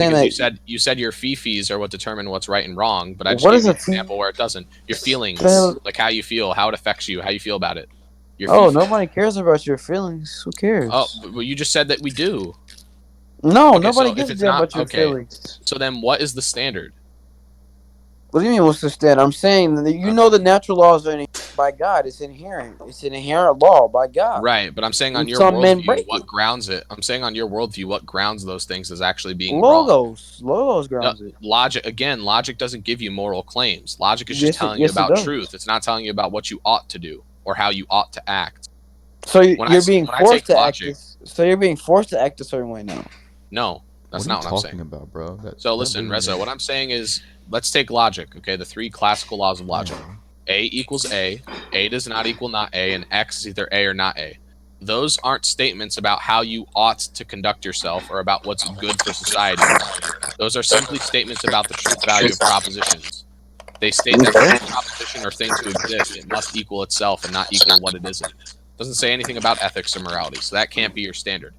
saying Because that. you said your fees are what determine what's right and wrong, but I just What gave is you a an example where it doesn't. Your feelings, the- like how you feel, how it affects you, how you feel about it. Your Oh, fee. nobody cares about your feelings. Who Oh, cares? well, you just said that we do. No, Okay, nobody so if gives a it's damn not about your okay, feelings. so then what is the standard? What do you mean? What's the stand? I'm saying that you know the natural laws are by God. It's inherent. It's an inherent law by God. Right, but I'm saying on And your some men worldview, break what it. grounds it? I'm saying on your worldview, what grounds those things as actually being wrong? Logos No, grounds it. logic doesn't give you moral claims. Logic is just Yes, telling you yes, it about does. truth. It's not telling you about what you ought to do or how you ought to act. So you're being When I forced take to act logic, this. So you're being forced to act a certain way now. no, What that's are you not what I'm saying. talking about, bro? So That listen, literally Reza, what I'm saying is let's take logic, okay? The three classical laws of logic. yeah. A equals A does not equal not A, and X is either A or not A. Those aren't statements about how you ought to conduct yourself or about what's good for society. Those are simply statements about the truth value of propositions. They state that for Okay. any proposition or thing to exist, it must equal itself and not equal what it isn't. It doesn't say anything about ethics or morality, so that can't be your standard.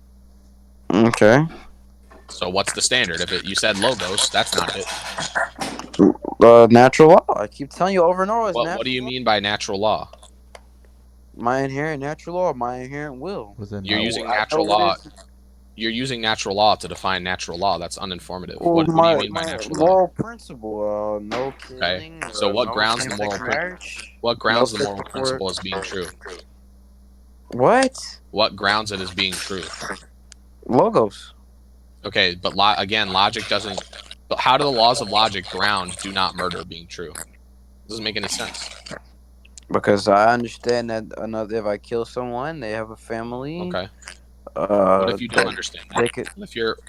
Okay. So what's the standard? If you said logos, that's not it. Natural law. I keep telling you over and over. It's What do you natural law. mean by natural law? My inherent natural law. My inherent will. Was that You're not? using I know natural what law. is. You're using natural law to define natural law. That's uninformative. Well, What do you my mean by my natural law? moral principle. No Okay. killing. So what No grounds the same-sex moral marriage. what No grounds the moral sexual principle as being true? What? What grounds it as being true? Logos. Okay, but again, logic doesn't. But how do the laws of logic ground do not murder being true? It doesn't make any sense. Because I understand that another, if I kill someone, they have a family. Okay. What if you don't That understand that? they could.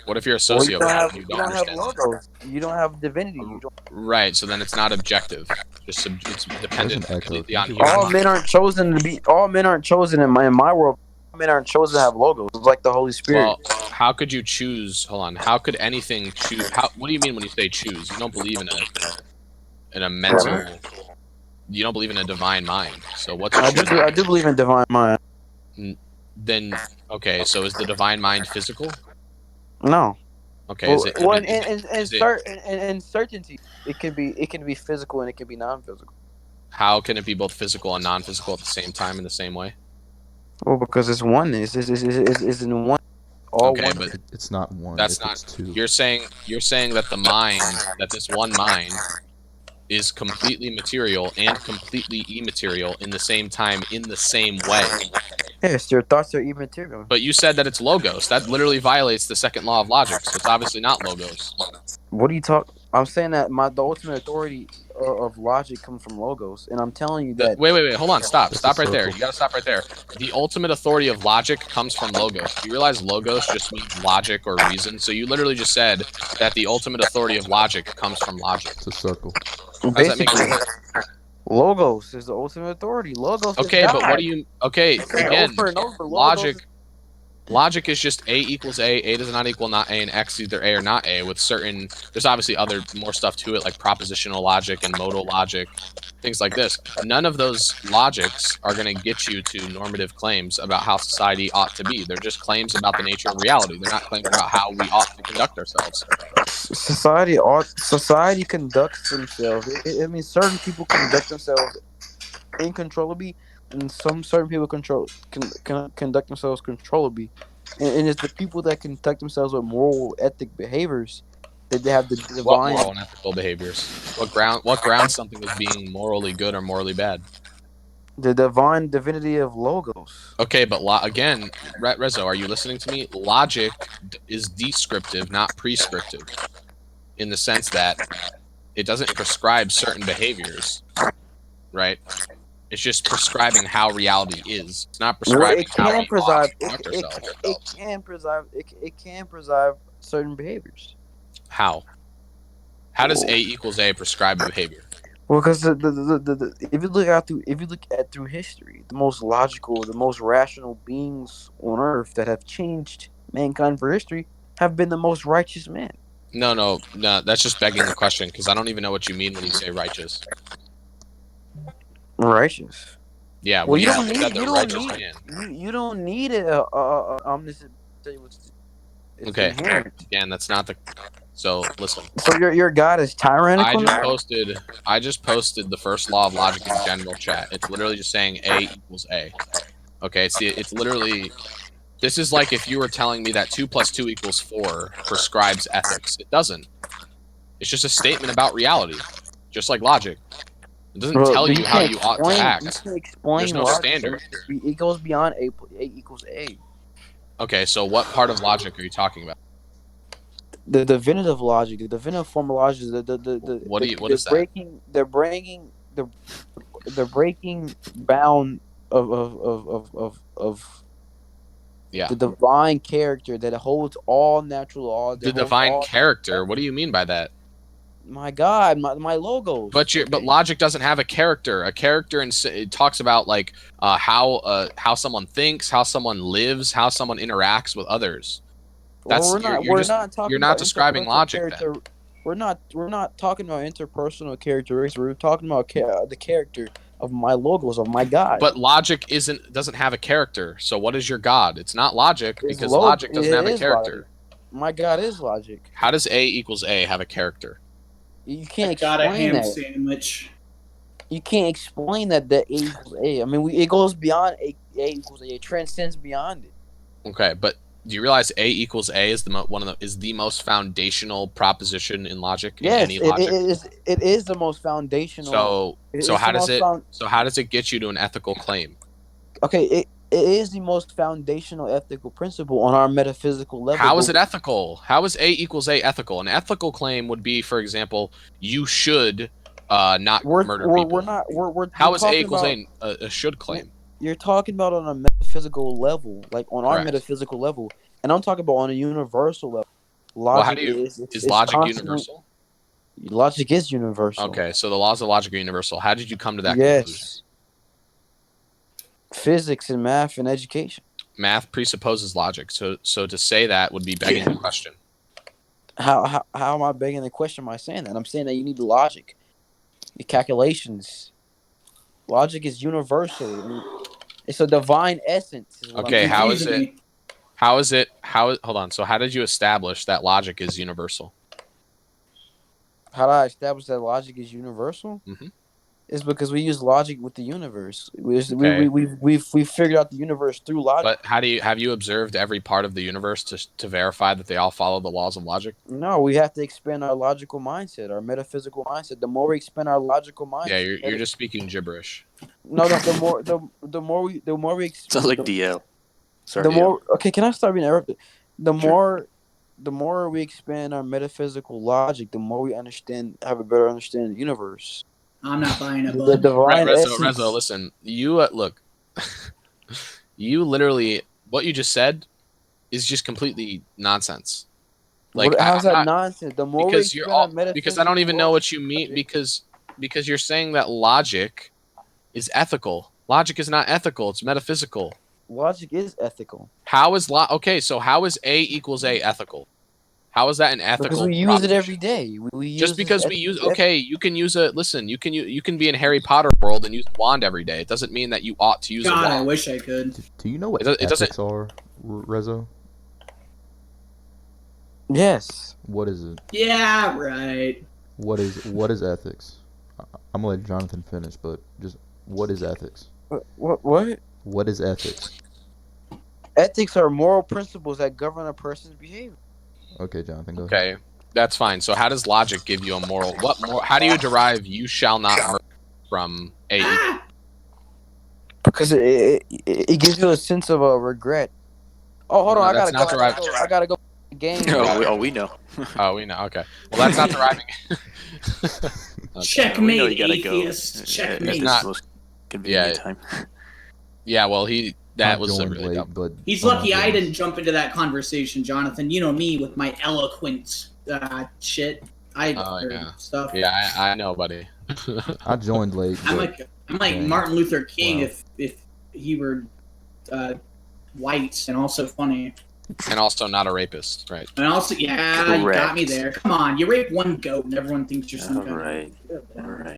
What if you're a Well, you don't sociopath have and you you don't don't have understand that? logos. You don't have divinity. You don't. Right. So then it's not objective. It's There's dependent an echo. completely Can you on get rid of All human. that? men aren't chosen to be. All men aren't chosen in my world. All men aren't chosen to have logos. It's like the Holy Spirit. Well, how could you choose? Hold on. How could anything choose? How? What do you mean when you say choose? You don't believe in a mental. You don't believe in a divine mind. So what's choosing? I do believe in divine mind. Then okay. So is the divine mind physical? No. Okay. Well, Is it? in certainty, it can be physical and it can be non-physical. How can it be both physical and non-physical at the same time in the same way? Well, because it's oneness. It's in one. All Okay, one. but It's not one. that's If not. it's two. You're saying that the mind, that this one mind, is completely material and completely immaterial in the same time in the same way. Yes, your thoughts are immaterial. But you said that it's logos. That literally violates the second law of logic. So it's obviously not logos. What do you talk? I'm saying that the ultimate authority of logic comes from logos, and I'm telling you that. Wait. Hold on. Stop. That's a Stop right there. circle. You gotta stop right there. The ultimate authority of logic comes from logos. Do you realize logos just means logic or reason? So you literally just said that the ultimate authority of logic comes from logic. It's a circle. How does that make Basically, sense? logos is the ultimate authority. Logos is Okay, but what do God. you? Okay, I'm saying again, over and over. Logos. logic. Logic is just A equals A does not equal not A, and X is either A or not A with certain, there's obviously other more stuff to it like propositional logic and modal logic, things like this. None of those logics are going to get you to normative claims about how society ought to be. They're just claims about the nature of reality. They're not claims about how we ought to conduct ourselves. Society conducts themselves. I mean, certain people conduct themselves incontrollably, and some certain people conduct themselves controllably. And it's the people that conduct themselves with moral, ethic behaviors that they have the What divine, moral and ethical behaviors? What grounds something as being morally good or morally bad? the divine divinity of logos. Okay, but again, Rezo, are you listening to me? Logic is descriptive, not prescriptive, in the sense that it doesn't prescribe certain behaviors, right? It's just prescribing how reality is. It's not Well, prescribing how we ought to conduct it can prescribe certain behaviors. How? How does A equals A prescribe a behavior? Well, because if you look at through history, the most logical, the most rational beings on earth that have changed mankind for history have been the most righteous men. No. That's just begging the question because I don't even know what you mean when you say righteous. Righteous. Yeah, Well, when you said the righteous man. you don't need a omniscient. It's Okay, inherent. again, that's not the. So listen, So your God is tyrannical now? I just posted the first law of logic in general chat. It's literally just saying A equals A. Okay, see, it's literally, this is like if you were telling me that 2 plus 2 equals 4 prescribes ethics. It doesn't. It's just a statement about reality, just like logic. It doesn't Bro, tell but you how you ought to you act. can't There's explain no logic. standard. It goes beyond A equals A. Okay, so what part of logic are you talking about? The definitive logic, the definitive form of logic, What is that? the breaking bound of Yeah. the divine character that holds all natural law, that The holds divine all character. What do you mean by that? my God, my logos. But Okay, logic doesn't have a character. A character, and it talks about like how someone thinks, how someone lives, how someone interacts with others. well, we're not You're talking not about describing interpersonal logic then. character. We're not talking about interpersonal characteristics. We're talking about the character of my logos, of my God. But logic doesn't have a character. So what is your God? It's not logic because logic It doesn't have a is logic. character. My God is logic. How does A equals A have a character? You I can't got a explain ham that. sandwich. You can't explain that A equals A. I mean, it goes beyond A equals A. It transcends beyond it. Okay, but do you realize A equals A is the most foundational proposition in logic, in Yes, any logic? it is the most foundational. So so It's how the does most it found. so how does it get you to an ethical claim? Okay, it is the most foundational ethical principle on our metaphysical level. How is it But ethical? How is A equals A ethical? An ethical claim would be, for example, you should not murder we're people. not we're How is A talking equals about. A should claim? You're talking about on a metaphysical level, like on our Correct. metaphysical level, and I'm talking about on a universal level. Well, how Logic do you is it's logic constantly universal? logic is universal. Okay, so the laws of logic are universal. How did you come to that conclusion? Yes, physics and math and education. Math presupposes logic. So to say that would be begging the question. How am I begging the question? Am I saying that? I'm saying that you need logic, the calculations. Logic is universal. I mean, it's a divine essence. Is what I'm Okay, You're saying. confusing me. hold on. So how did you establish that logic is universal? How do I establish that logic is universal? Hmm. It's because we use logic with the universe. Okay. We've figured out the universe through logic. But have you observed every part of the universe to verify that they all follow the laws of logic? No, we have to expand our logical mindset, our metaphysical mindset. The more we expand our logical Yeah, mindset, you're just speaking gibberish. no, the more we Sounds like DL. Sorry, the DL. more okay. Can I start being interrupted? The Sure. more the more we expand our metaphysical logic, the more we have a better understanding of the universe. I'm not buying a The bud. divine essence. Rezo, listen. You look. You literally, what you just said is just completely nonsense. Like How's I'm that not, nonsense? The more we because you're expand our all metaphysical because I don't even know what you mean logic, because you're saying that logic is ethical. Logic is not ethical, it's metaphysical. logic is ethical How is okay, so how is A equals A ethical? How is that an because ethical we use it proposition? every day. We use Just this because we use okay, you can use a listen, you can be in Harry Potter world and use a wand every day. It doesn't mean that you ought to use a God, wand. I wish I could. Do you know what It doesn't- ethics are, Rezo? Yes. What is it? Yeah, right. What is ethics? I'm gonna let Jonathan finish, but just what is ethics? What? What is ethics? Ethics are moral principles that govern a person's behavior. Okay, Jonathan, go ahead. Okay, that's fine. So how does logic give you a moral? How do you derive "you shall not murder" from A? Ah! Because it gives you a sense of a regret. Oh, hold No, on, I that's gotta not go. derived. I gotta go. Game. We know. Oh, we know. Okay, well that's not deriving. Okay. We know Checkmate, you gotta go. atheist. Checkmate. It's not- the most convenient Yeah. time. Yeah, well that I was a joined really late, dumb. but He's oh my lucky I goodness. didn't jump into that conversation, Jonathan. You know me with my eloquent shit. Yeah. Stuff. Yeah, I know, buddy. I joined late. I'm But like dang. Martin Luther King Wow. if he were white and also funny. And also not a rapist, right? And also, yeah, you got me Correct. there. Come on, you rape one goat and everyone thinks you're some All kind right. of... All right.